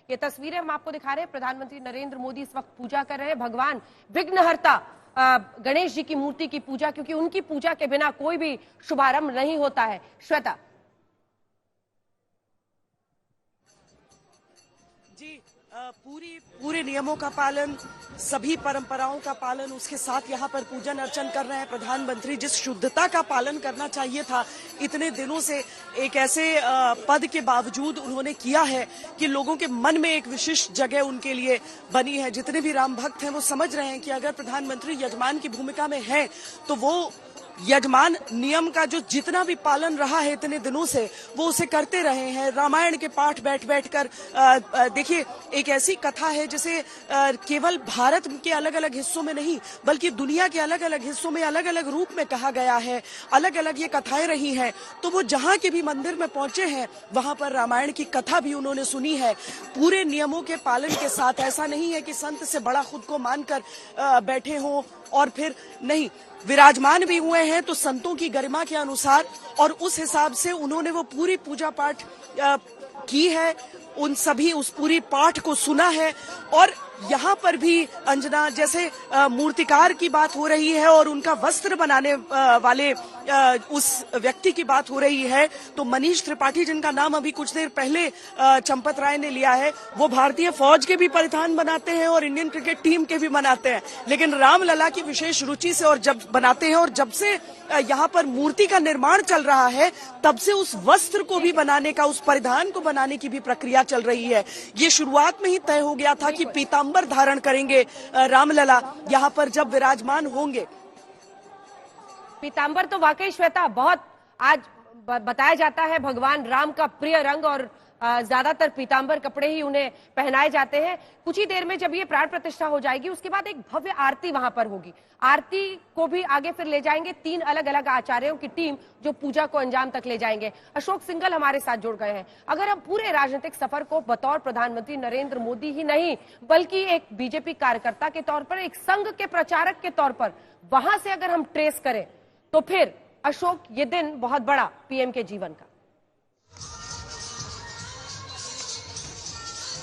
ये तस्वीरें हम आपको दिखा रहे हैं। प्रधानमंत्री नरेंद्र मोदी इस वक्त पूजा कर रहे हैं भगवान विघ्नहर्ता गणेश जी की मूर्ति की पूजा, क्योंकि उनकी पूजा के बिना कोई भी शुभारंभ नहीं होता है। श्वेता जी, पूरे नियमों का पालन, सभी परंपराओं का पालन, उसके साथ यहाँ पर पूजन अर्चन कर रहे हैं प्रधानमंत्री। जिस शुद्धता का पालन करना चाहिए था इतने दिनों से एक ऐसे पद के बावजूद उन्होंने किया है कि लोगों के मन में एक विशिष्ट जगह उनके लिए बनी है। जितने भी राम भक्त हैं वो समझ रहे हैं कि अगर प्रधानमंत्री यजमान की भूमिका में है तो वो यजमान नियम का जो जितना भी पालन रहा है इतने दिनों से वो उसे करते रहे हैं। रामायण के पाठ बैठ कर देखिए, एक ऐसी कथा है जिसे केवल भारत के अलग अलग हिस्सों में नहीं बल्कि दुनिया के अलग अलग हिस्सों में अलग अलग रूप में कहा गया है, अलग अलग ये कथाएं रही हैं। तो वो जहाँ के भी मंदिर में पहुंचे हैं वहां पर रामायण की कथा भी उन्होंने सुनी है, पूरे नियमों के पालन के साथ। ऐसा नहीं है कि संत से बड़ा खुद को मानकर बैठे हों और फिर नहीं, विराजमान भी हुए हैं तो संतों की गरिमा के अनुसार और उस हिसाब से उन्होंने वो पूरी पूजा पाठ की है, उन सभी उस पूरी पाठ को सुना है। और यहाँ पर भी अंजना, जैसे मूर्तिकार की बात हो रही है और उनका वस्त्र बनाने वाले उस व्यक्ति की बात हो रही है, तो मनीष त्रिपाठी जिनका नाम अभी कुछ देर पहले चंपत राय ने लिया है, वो भारतीय फौज के भी परिधान बनाते हैं और इंडियन क्रिकेट टीम के भी बनाते हैं। लेकिन रामलला की विशेष रुचि से और जब बनाते हैं और जब से यहाँ पर मूर्ति का निर्माण चल रहा है तब से उस वस्त्र को भी बनाने का, उस परिधान को बनाने की भी प्रक्रिया चल रही है। ये शुरुआत में ही तय हो गया था कि पीतांबर धारण करेंगे रामलला यहाँ पर जब विराजमान होंगे। पीतांबर तो वाकई श्वेता बहुत आज बताया जाता है भगवान राम का प्रिय रंग, और ज्यादातर पीतांबर कपड़े ही उन्हें पहनाए जाते हैं। कुछ ही देर में जब ये प्राण प्रतिष्ठा हो जाएगी उसके बाद एक भव्य आरती वहां पर होगी। आरती को भी आगे फिर ले जाएंगे 3 अलग अलग आचार्यों की टीम जो पूजा को अंजाम तक ले जाएंगे। अशोक सिंघल हमारे साथ जुड़ गए हैं। अगर हम पूरे राजनीतिक सफर को बतौर प्रधानमंत्री नरेंद्र मोदी ही नहीं बल्कि एक बीजेपी कार्यकर्ता के तौर पर, एक संघ के प्रचारक के तौर पर वहां से अगर हम ट्रेस करें तो फिर अशोक ये दिन बहुत बड़ा पीएम के जीवन का।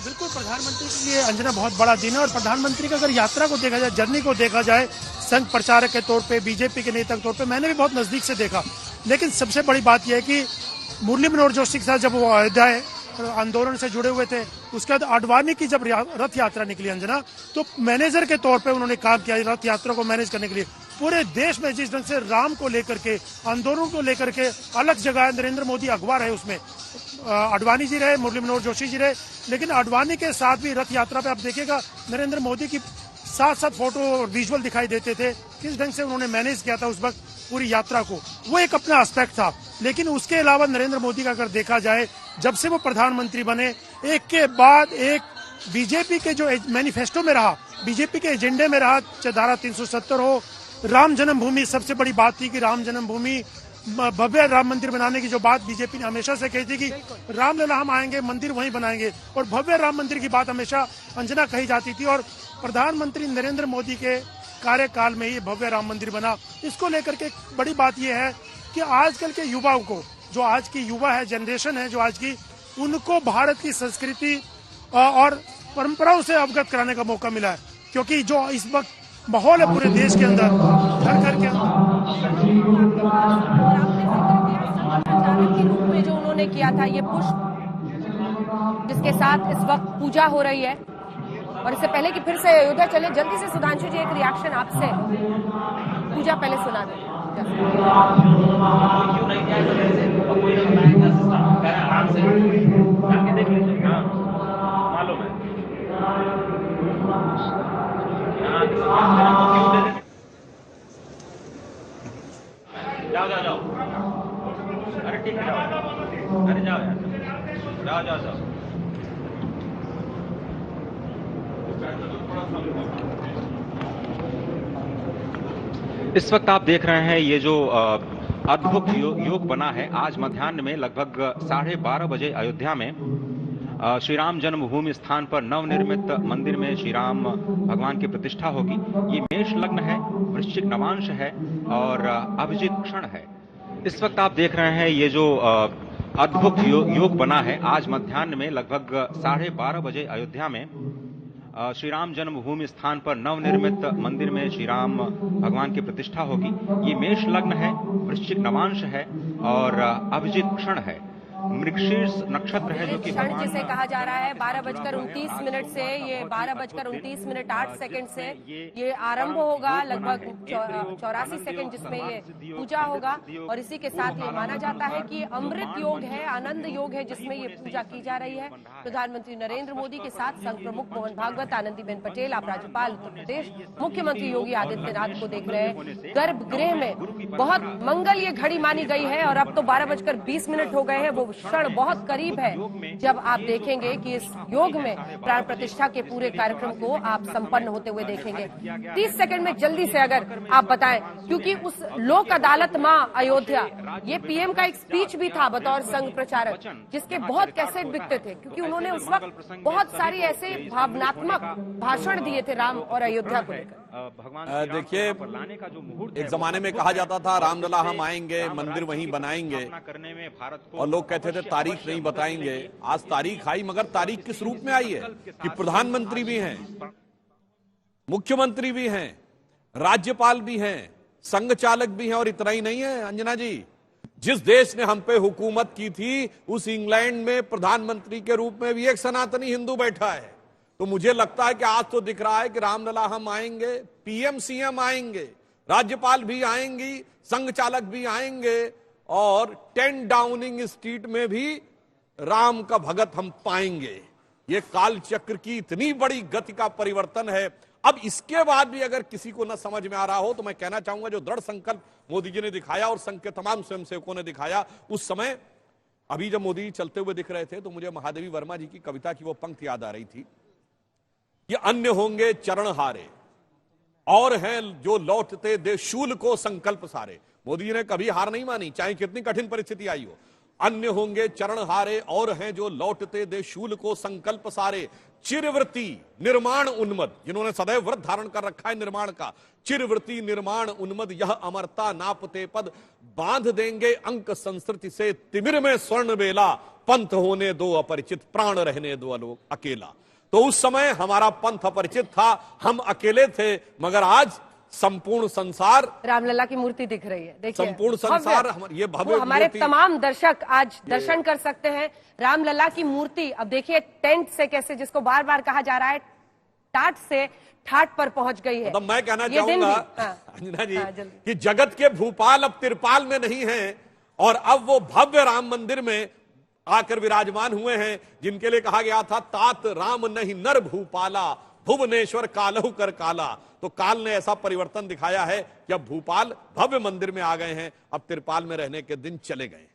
बिल्कुल, प्रधानमंत्री के लिए अंजना बहुत बड़ा दिन है। और प्रधानमंत्री की अगर यात्रा को देखा जाए, जर्नी को देखा जाए, संघ प्रचारक के तौर पे, बीजेपी के नेता के तौर पे मैंने भी बहुत नजदीक से देखा। लेकिन सबसे बड़ी बात यह है कि मुरली मनोहर जोशी के साथ जब वो अयोध्या आंदोलन से जुड़े हुए थे, उसके बाद आडवाणी की जब रथ यात्रा निकली अंजना, तो मैनेजर के तौर पे उन्होंने काम किया रथ यात्रा को मैनेज करने के लिए। पूरे देश में जिस ढंग से राम को लेकर के, आंदोलन को लेकर के अलग जगह नरेंद्र मोदी अगवा रहे, उसमें आडवाणी जी रहे, मुरली मनोहर जोशी जी रहे, लेकिन आडवाणी के साथ भी रथ यात्रा पे आप देखिएगा नरेंद्र मोदी की साथ साथ फोटो और विजुअल दिखाई देते थे। किस ढंग से उन्होंने मैनेज किया था उस वक्त पूरी यात्रा को, वो एक अपना एस्पेक्ट था। लेकिन उसके अलावा नरेंद्र मोदी का अगर देखा जाए, जब से वो प्रधानमंत्री बने, एक के बाद एक बीजेपी के जो मैनिफेस्टो में रहा, बीजेपी के एजेंडे में रहा, चाहे धारा 370 हो, राम जन्मभूमि सबसे बड़ी बात थी कि राम जन्मभूमि, भव्य राम मंदिर बनाने की जो बात बीजेपी ने हमेशा से कही थी कि रामलला हम आएंगे, मंदिर वहीं बनाएंगे, और भव्य राम मंदिर की बात हमेशा अंजना कही जाती थी। और प्रधानमंत्री नरेंद्र मोदी के कार्यकाल में ही भव्य राम मंदिर बना। इसको लेकर के बड़ी बात यह है कि आजकल के युवाओं को, जो आज की युवा है, जनरेशन है जो आज की, उनको भारत की संस्कृति और परंपराओं से अवगत कराने का मौका मिला है। क्योंकि जो इस वक्त माहौल है पूरे देश के अंदर, घर घर के के रूप में जो उन्होंने किया था, ये पुष्प जिसके साथ इस वक्त पूजा हो रही है। और इससे पहले कि फिर से अयोध्या चले, जल्दी से सुधांशु जी एक रिएक्शन आपसे, पूजा पहले सुना दें। जाओ जाओ जाओ, अरे ठीक है, अरे जाओ यार, जाओ जाओ जाओ। इस वक्त आप देख रहे हैं ये जो अद्भुत योग बना है। आज मध्याह्न में लगभग 12:30 बजे अयोध्या में श्री राम जन्मभूमि स्थान पर नवनिर्मित मंदिर में श्री राम भगवान की प्रतिष्ठा होगी। ये मेष लग्न है, वृश्चिक नवांश है और अभिजीत क्षण है। इस वक्त आप देख रहे हैं ये जो अद्भुत योग बना है। आज मध्याह्न में लगभग 12:30 बजे अयोध्या में श्री राम जन्मभूमि स्थान पर नवनिर्मित मंदिर में श्री राम भगवान की प्रतिष्ठा होगी। ये मेष लग्न है, वृश्चिक नवांश है और अभिजीत क्षण है, मृगशीर्ष नक्षत्र है जो कि क्षण जिसे कहा जा रहा है 12:29 से, ये 12:29:08 से ये आरंभ होगा। लगभग 84 सेकंड जिसमें ये पूजा होगा और इसी के साथ ये माना जाता है कि अमृत योग है, आनंद योग है जिसमें ये पूजा की जा रही है। प्रधानमंत्री नरेंद्र मोदी के साथ संघ प्रमुख मोहन भागवत, आनंदीबेन पटेल, आप राज्यपाल उत्तर प्रदेश, मुख्यमंत्री योगी आदित्यनाथ को देख रहे हैं। गर्भगृह में बहुत मंगल ये घड़ी मानी गई है और अब तो 12:20 हो गए हैं। वो क्षण बहुत करीब है जब आप देखेंगे कि इस योग में प्राण प्रतिष्ठा के पूरे कार्यक्रम को आप संपन्न होते हुए देखेंगे। 30 सेकंड में जल्दी से अगर आप बताएं, क्योंकि उस लोक अदालत मां अयोध्या, ये पीएम का एक स्पीच भी था बतौर संघ प्रचारक, जिसके बहुत कैसेट बिकते थे क्योंकि उन्होंने उस वक्त बहुत सारी ऐसे भावनात्मक भाषण दिए थे राम और अयोध्या को लेकर। देखिए, एक जमाने में कहा जाता था रामलला हम आएंगे, मंदिर वहीं बनाएंगे और लोग कहते थे तारीख नहीं बताएंगे। आज तारीख आई, मगर तारीख किस रूप में आई है कि प्रधानमंत्री भी हैं, मुख्यमंत्री भी हैं, राज्यपाल भी हैं, संघ चालक भी हैं। और इतना ही नहीं है अंजना जी, जिस देश ने हम पे हुकूमत की थी उस इंग्लैंड में प्रधानमंत्री के रूप में भी एक सनातनी हिंदू बैठा है। तो मुझे लगता है कि आज तो दिख रहा है कि रामलला हम आएंगे, पीएम सीएम आएंगे, राज्यपाल भी आएंगी, संघ चालक भी आएंगे और 10 डाउनिंग स्ट्रीट में भी राम का भगत हम पाएंगे। ये काल चक्र की इतनी बड़ी गति का परिवर्तन है। अब इसके बाद भी अगर किसी को न समझ में आ रहा हो तो मैं कहना चाहूंगा, जो दृढ़ संकल्प मोदी जी ने दिखाया और संघ के तमाम स्वयंसेवकों ने दिखाया, उस समय अभी जब मोदी जी चलते हुए दिख रहे थे तो मुझे महादेवी वर्मा जी की कविता की वो पंक्ति याद आ रही थी कि अन्य होंगे चरण हारे और हैं जो लौटते दे शूल को संकल्प सारे। मोदी जी ने कभी हार नहीं मानी, चाहे कितनी कठिन परिस्थिति आई हो। अन्य होंगे चरण हारे और हैं जो लौटते दे शूल को संकल्प सारे। चिरवृत्ति निर्माण उन्मद, जिन्होंने सदैव व्रत धारण कर रखा है निर्माण का, चिरवृत्ति निर्माण उन्मद यह अमरता नापते पद। बांध देंगे अंक संस्कृति से तिमिर में स्वर्ण बेला। पंथ होने दो अपरिचित, प्राण रहने दो अलोक अकेला। तो उस समय हमारा पंथ अपरिचित था, हम अकेले थे, मगर आज संपूर्ण संसार रामलला की मूर्ति दिख रही है। देखिए, संपूर्ण संसार ये भव्य हमारे तमाम दर्शक आज दर्शन कर सकते हैं रामलला की मूर्ति। अब देखिए टेंट से कैसे, जिसको बार बार कहा जा रहा है, टाट से ठाट पर पहुंच गई है। मतलब मैं कहना चाहूंगा अंजना जी कि जगत के भूपाल अब तिरपाल में नहीं है और अब वो भव्य राम मंदिर में आकर विराजमान हुए हैं, जिनके लिए कहा गया था तात राम नहीं नर भूपाला, भुवनेश्वर कालहु कर काला। तो काल ने ऐसा परिवर्तन दिखाया है कि अब भूपाल भव्य मंदिर में आ गए हैं, अब तिरपाल में रहने के दिन चले गए।